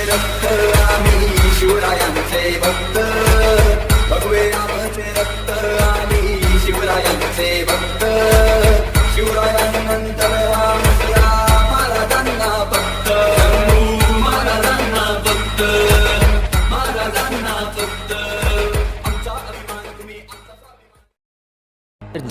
रक्त आम्ही शिवरायांचे भक्त, भगवे आमचे रक्त आम्ही शिवरायांचे भक्त, शिवरायांनंतर आमच्या महाराजांना भक्त, महाराजांना भक्त, महाराजांना भक्त, आमचा अभिमान तुम्ही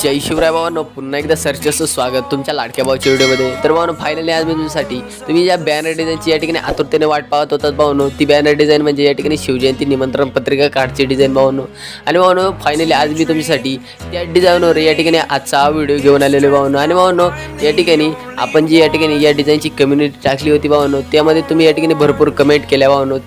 जय शिवराय भावांनो, पुन्हा एकदा सर्चचं स्वागत तुमच्या लाडक्या भावाच्या व्हिडिओमध्ये। तर भावांनो, फायनली आज मी तुमच्यासाठी तुम्ही ज्या बॅनर डिझाईनची या ठिकाणी आतुरतेने वाट पाहत होतात भावांनो, ती बॅनर डिझाईन म्हणजे या ठिकाणी शिवजयंती निमंत्रण पत्रिका कार्डची डिझाईन भावांनो। आणि भावांनो, फायनली आज मी तुमच्यासाठी त्या डिझाईनवर या ठिकाणी आजचा हा व्हिडिओ घेऊन आलेलो भावांनो। आणि भावांनो, या ठिकाणी आपण जी या ठिकाणी या डिझाईनची कम्युनिटी टाकली होती भावांनो, त्यामध्ये तुम्ही या ठिकाणी भरपूर कमेंट केल्या भावांनो,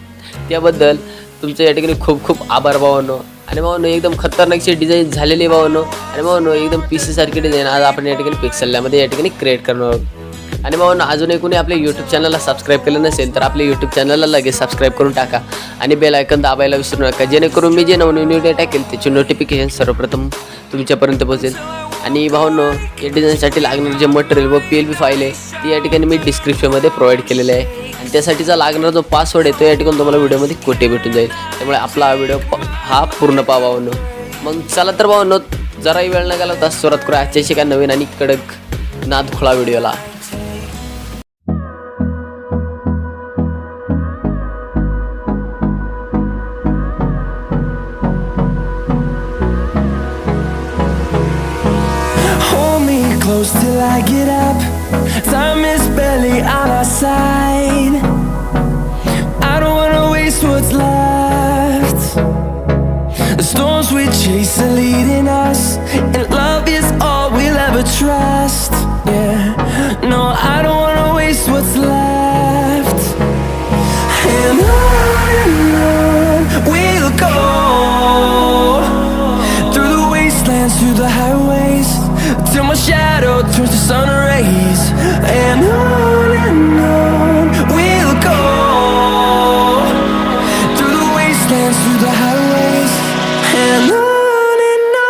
त्याबद्दल तुमचं या ठिकाणी खूप खूप आभार भावांनो। आणि भावांनो, एकदम खतरनाकची डिझाईन झालेली भावांनो। आणि भावांनो, एकदम पीसी सारखी डिझाईन आज आपण या ठिकाणी पिक्सलमध्ये या ठिकाणी क्रिएट करणार आहोत। आणि भावांनो, अजूनही कोणी आपल्या यूट्यूब चॅनलला सबस्क्राईब केलं नसेल तर आपल्या यूट्यूब चॅनलला लगेच सबस्क्राईब करून टाका आणि बेल आयकॉन दाबायला विसरू नका, जेणेकरून मी जे नवनवीन व्हिडिओ टाकेल त्याची नोटिफिकेशन सर्वप्रथम तुमच्यापर्यंत पोहोचेल। आणि भावांनो, या डिझाईनसाठी लागणारं जे मटेरियल व PLB फाईल आहे ती या ठिकाणी मी डिस्क्रिप्शनमध्ये प्रोव्हाइड केलेलं आहे, आणि त्यासाठीचा लागणारा जो पासवर्ड आहे तो या ठिकाणी तुम्हाला व्हिडिओमध्ये कोठे भेटून जाईल। त्यामुळे आपला हा व्हिडिओ हा पूर्ण पहा भावांनो। मग चला तर भावांनो, जराही वेळ न घालवता सुरुवात करू आजच्या एका नवीन आणि कडक नादखोळा व्हिडिओला। Close till I get up, time is barely on our side. I don't wanna waste what's left. The storms we chase are leading us, and love is all we'll ever trust. Yeah, no, I don't wanna waste what's left. And on we'll go, through the wastelands, through the highways, till my shadow turns to sun rays. And on we'll go, through the wastelands, through the highways, and on we'll go.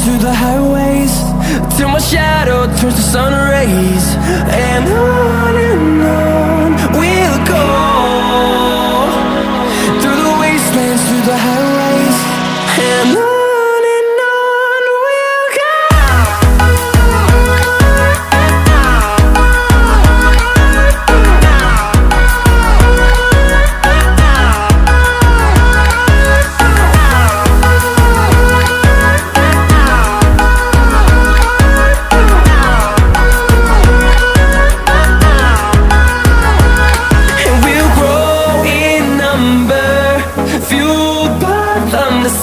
Through the highways, till my shadow turns to sun rays. And on we'll go, through the wastelands, through the highways, and on we'll go.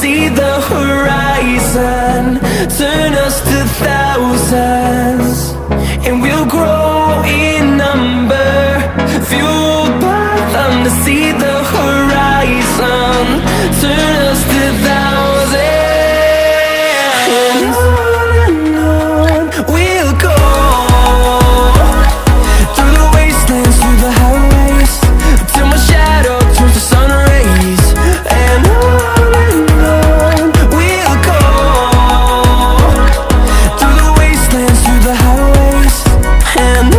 See the horizon, turn us to thousands, and we'll grow in number, fueled by them to see the horizon, turn us to thousands. And on we'll go, through the wastelands, through the highways, till my shadow turns to sun rays. And on and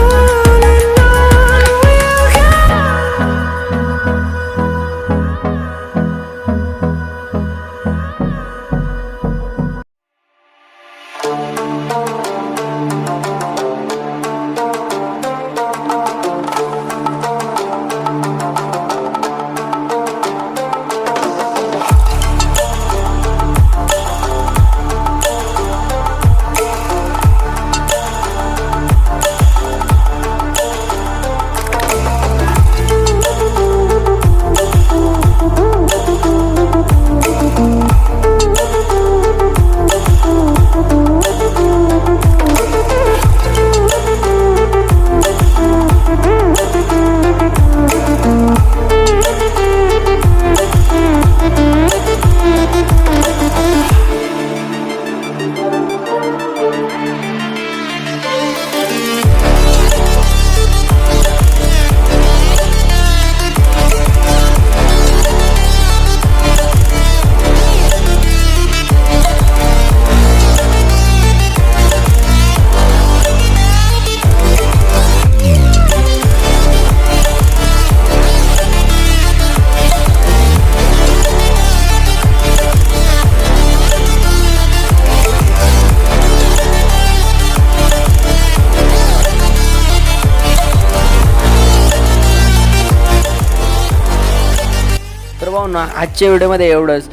भावना आजच्या व्हिडिओमध्ये एवढंच.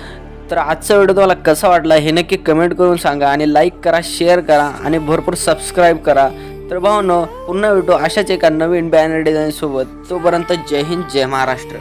तर आजचा video तुम्हाला कसा वाटला हे नक्की कमेंट करून सांगा आणि लाईक करा, शेअर करा आणि भरपूर सबस्क्राईब करा. तर भावनो पुन्हा भेटू अशाच एका नवीन बॅनर डिझाईन सोबत. तोपर्यंत जय हिंद, जय महाराष्ट्र.